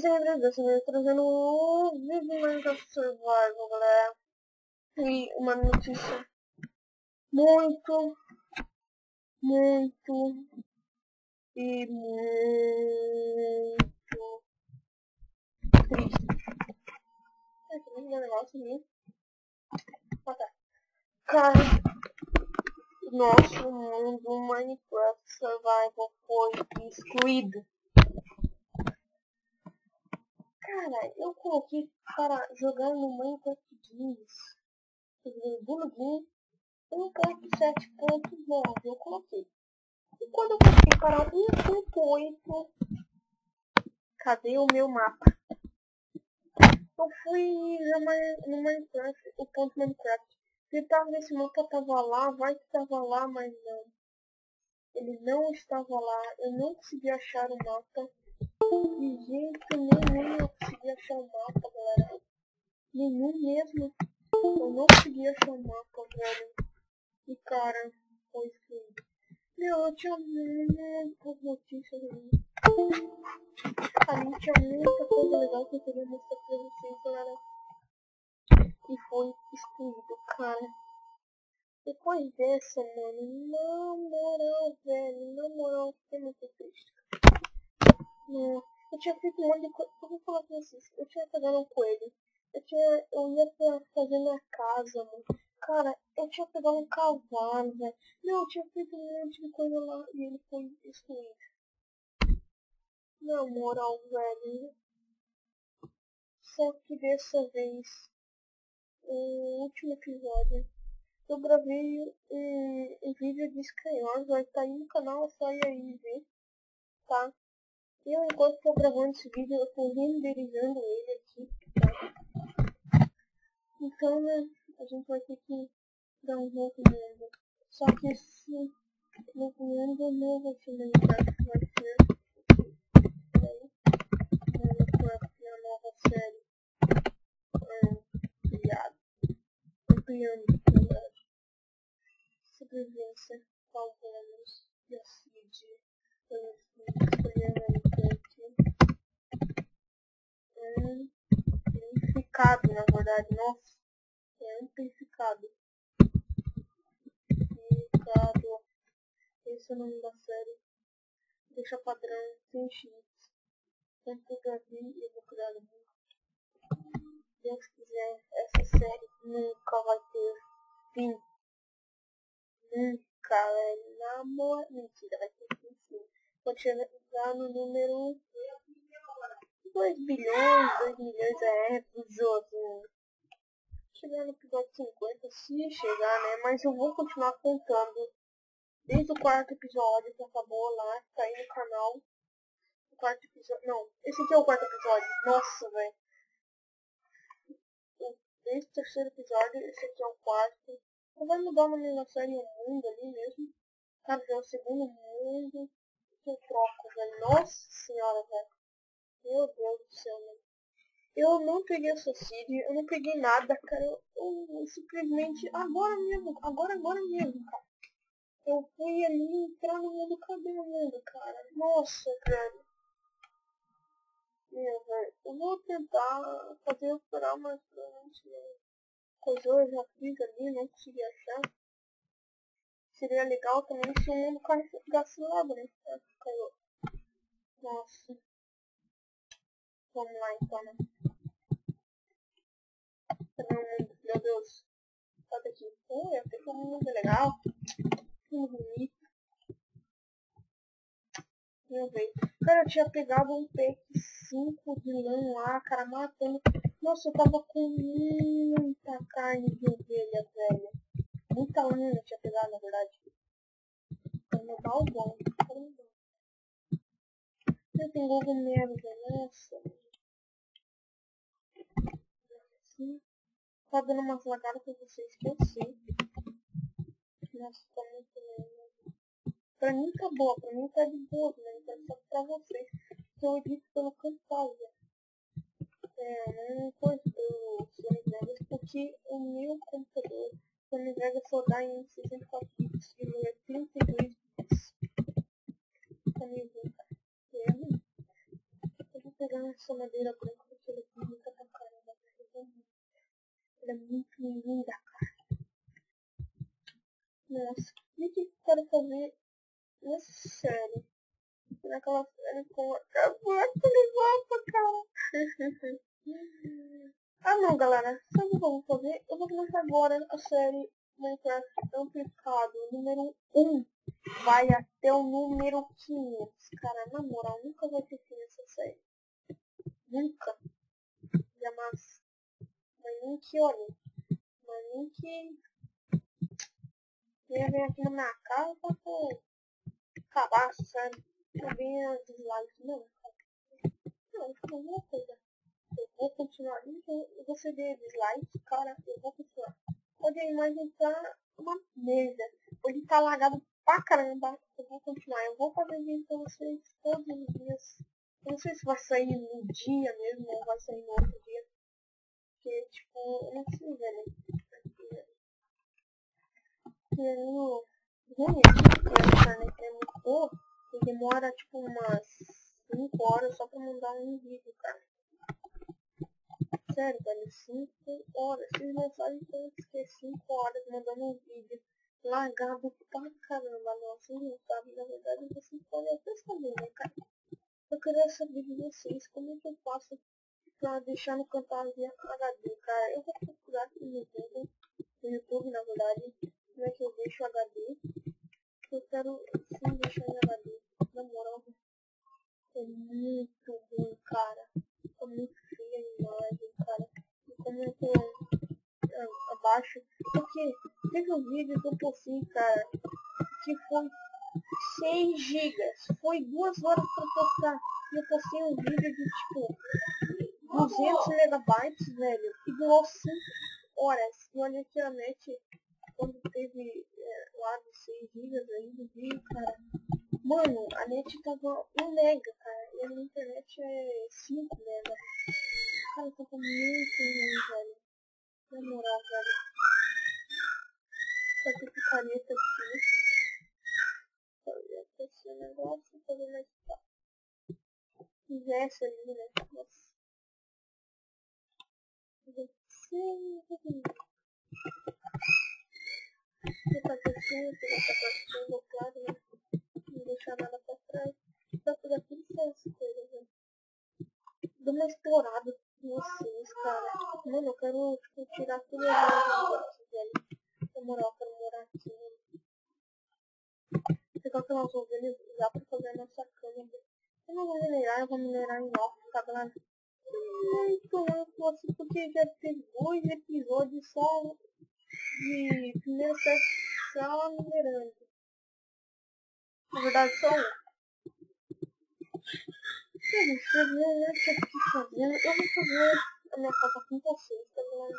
sempre dessa trazendo um vídeo de Minecraft Survival, galera. E uma notícia muito e muito triste. Aqui tem um negócio ali. Cara, nosso mundo Minecraft Survival foi excluído. Cara, eu coloquei para jogar no Minecraft Games. Do login 1.7.9 eu coloquei. E quando eu coloquei para 1.8, cadê o meu mapa? Eu fui no Minecraft, o ponto Minecraft. Tentar ver se o mapa tava lá, vai que tava lá, mas não. Ele não estava lá, eu não consegui achar o mapa. De jeito nenhum eu consegui achar o mapa, galera. Nenhum mesmo. Eu não consegui achar o mapa, velho. E cara, foi excluído. Meu, eu tinha muitas notícias ali. Ali tinha muita coisa legal que eu queria mostrar pra vocês, galera. E foi excluído, cara. Depois dessa, mano, na moral, velho, na moral, fiquei muito triste. Não, eu tinha feito um monte de coisa. Eu vou falar pra vocês, eu tinha pegado um coelho. Eu ia pra fazer minha casa, mano. Cara, eu tinha pegado um cavalo, velho. Meu, eu tinha feito um monte de coisa lá e ele foi excluído. Na moral, velho. Só que dessa vez, o último episódio, eu gravei um vídeo de Skywars, vai estar aí no canal, é só ir aí ver, tá? E eu, enquanto tô gravando esse vídeo, eu tô renderizando ele aqui, tá? Então, né, a gente vai ter que dar um novo mundo. Só que esse novo mundo não vai ser Minecraft, vai ser Minecraft, a nova série. Criado. Ampliando, na verdade. Sobrevivência, salvamos, e a Cid, escolhendo amplificado, na verdade, nossa, é amplificado. Amplificado, esse é o nome da série. Deixa padrão, sem cheats. Sempre gravei e eu vou criar o mundo. Deus quiser, essa série nunca vai ter fim. Nunca, velho. Na moral. Mentira, vai ter fim sim. Quando chegar no número 2 bilhões, 2 milhões dos outros. Chegar no episódio 50, se chegar, né? Mas eu vou continuar contando. Desde o 4º episódio que acabou lá, tá aí no canal. O 4º episódio. Não, esse aqui é o 4º episódio. Nossa, velho. Desde o 3º episódio, esse aqui é o 4º. Não vai mudar o nome da série o mundo ali mesmo. Cara, já é o 2º mundo. Que eu troco, velho. Nossa senhora, velho. Meu Deus do céu, velho. Eu não peguei essa seed, eu não peguei nada, cara. Eu simplesmente, agora mesmo, cara. Eu fui ali entrar no mundo, cadê o mundo, cara? Nossa, velho. Meu, velho. Eu vou tentar fazer esperar, mas provavelmente coisa eu já fiz ali, não consegui achar. Seria legal também se o mundo carregasse logo, né? Caiu. Nossa. Vamos lá então, né? Cadê o mundo? Meu Deus. Sai daqui. Até que o mundo é legal. Muito bonito. Meu Deus. Cara, eu tinha pegado um pack 5 de lã lá, cara, matando. Nossa, eu tava com muita carne de ovelha, velho. Muita lã eu tinha pegado, na verdade. Carnaval bom. Caramba. Eu tenho cogumelo, velho. Nossa. Assim. Tá dando umas lagadas pra vocês que eu sei. Nossa, tá muito bem. Pra mim tá boa, pra mim tá de boa, né? Então só pra vocês. Eu edito pelo Camtasia. Não cortou o Sony Vegas porque o meu computador Sony Vegas só dá em 64 bits e o meu é 32 bits. Eu vou pegar pegar essa madeira branca porque ela é bonita pra caramba. Ela é muito linda, cara. Nossa, o que eu quero fazer nessa série? Naquela série com a buraco de volta, cara. Ah não, galera. Sabe o que eu vou fazer? Eu vou começar agora a série Minecraft Amplificado número 1. Vai até o número 500. Cara, na moral, nunca vai ter fim essa série. Nunca. Jamais. Mas nem que, olha. Mas nem que... Eu venho aqui na minha casa pra acabar, sério. Eu venho dislike, não. Não, isso não é uma coisa. Eu vou continuar. Você dê dislike, cara, eu vou continuar. Hoje a imagem tá uma merda. Hoje tá lagado pra caramba. Eu vou continuar. Eu vou fazer vídeo pra vocês todos os dias. Eu não sei se vai sair no dia mesmo ou vai sair no outro dia. Porque, tipo, eu não sei, velho. Porque é meio ruim aqui, porque a internet é muito boa. E demora, tipo, umas 5 horas só pra mandar um vídeo, cara. Sério, velho, 5 horas. Vocês não sabem quanto que é 5 horas mandando um vídeo lagado pra caramba. Não, vocês não sabem, na verdade, vocês podem até saber, né, cara? Eu queria saber de vocês como é que eu faço pra deixar no Camtasia HD, cara. Eu vou procurar aqui no YouTube, na verdade, como é que eu deixo HD. Eu quero sim deixar em HD, na moral. É muito bom, cara. É muito feia a imagem, cara. E como eu tô abaixo. Porque teve um vídeo que eu postei, cara, que foi 6 gigas. Foi 2 horas pra postar. E eu postei um vídeo de tipo 200 megabytes, velho. E durou 5 horas. E olha que a net, quando teve lá de 6 gigas aí do vídeo, cara. Mano, a net tava 1 mega, cara. E a minha internet é 5 mega. Cara, tava muito ruim, velho. Na moral, velho. Só que picareta aqui. Fazer esse negócio, fazer mais fácil. Fizesse ali, né? Nossa. Pegar pacotinho, claro, né? Não deixar nada pra trás. Pra pegar tudo essas coisas, né? Dou uma explorada com vocês, cara. Mano, eu quero, tipo, tirar tudo as minhas negócios, velho. Na moral, eu quero morar aqui, mano. Pegar aquelas ovelhas já pra fazer a nossa cama. Eu não vou minerar, eu vou minerar em off, tá, galera? Muito amplo, assim, porque já tem 2 episódios só de primeira sessão minerando. Na verdade, só um. Você viu, né, o que eu fiz fazendo? Eu vou fazer a minha casa com vocês, tá, galera?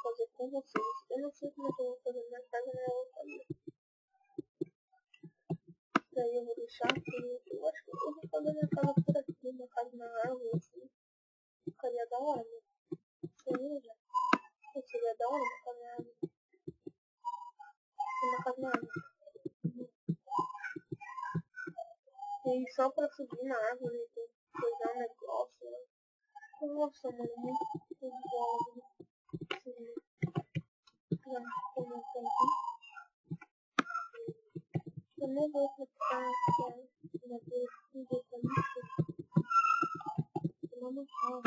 Fazer com vocês. Eu não sei como é que eu vou fazer minha casa, né? Eu vou fazer. Daí eu vou deixar aqui. Eu acho que eu vou fazer minha casa por aqui, uma casa na árvore, assim. Ficaria da hora, né? Seria. Seria da hora uma casa na árvore. Uma casa na árvore. E aí só pra subir na árvore, tem que pegar um negócio, né? Nossa, mano, muito bom. Sim. Eu não vou ficar na vez do eucalipto. Eu não falo.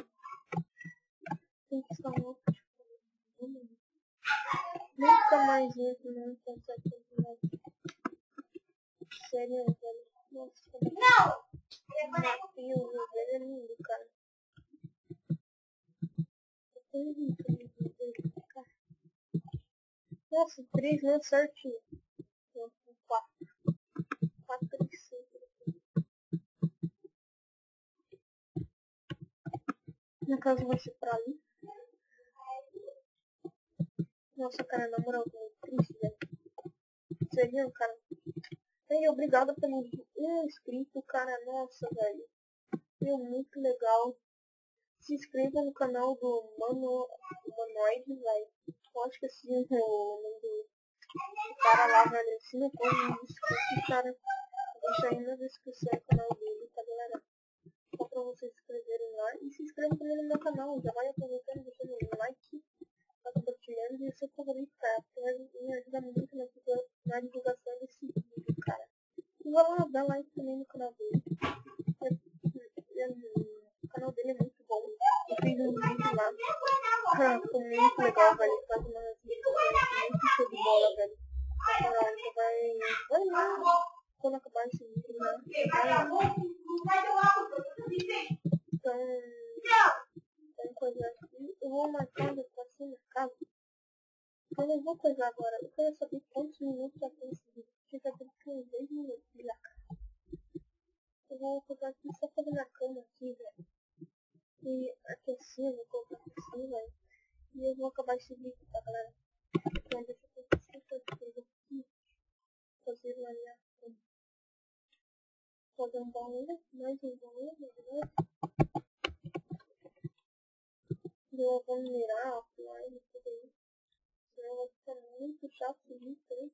Tem que estar louco de fome. Nunca mais entro nessa atividade. Sério, velho. Nossa, não! Meu Deus, é lindo, cara. Eu tenho muito lindo, cara. Nossa, 3 não certinho. 4. 4 e 5. Minha casa vai ser pra ali. Nossa, cara, na moral, é triste, velho. Sério, cara. E obrigado pelo 1 inscrito, cara. Nossa, velho. Meu, muito legal. Se inscreva no canal do Humanoide, velho. Eu acho que assim, o nome do cara lá, velho. Se não for um inscrito, cara, deixa aí na descrição o canal dele, tá, galera? Só pra você se inscrever. canal, já vai aproveitando, deixando um like, tá compartilhando e o seu favorito, cara, porque vai me ajudar muito na divulgação desse vídeo, cara. E vai lá, dá like também no canal dele. O canal dele é muito bom. Eu fiz um vídeo lá, ficou muito legal, velho. Faz umas dicas muito show de bola, velho. Na moral, então vai lá, quando acabar esse vídeo, né? Então, coisa aqui. Eu vou marcando pra cima na casa. Eu não vou coisar agora. Eu quero saber quantos minutos já tem esse vídeo. Chega a ter uns 10 minutos já, cara. Eu vou colocar aqui só fazer minha cama aqui, velho. E aqui assim, eu vou colocar aqui assim, velho. E eu vou acabar esse vídeo, tá, galera? Então, deixa eu fazer essa coisa aqui. Fazer uma minha cama. Fazer um baú, mais um baú, na verdade. Eu vou mirar offline e tudo isso. Senão vai ficar muito chato isso aí.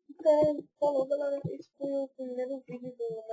Então, falou, galera. Esse foi o primeiro vídeo do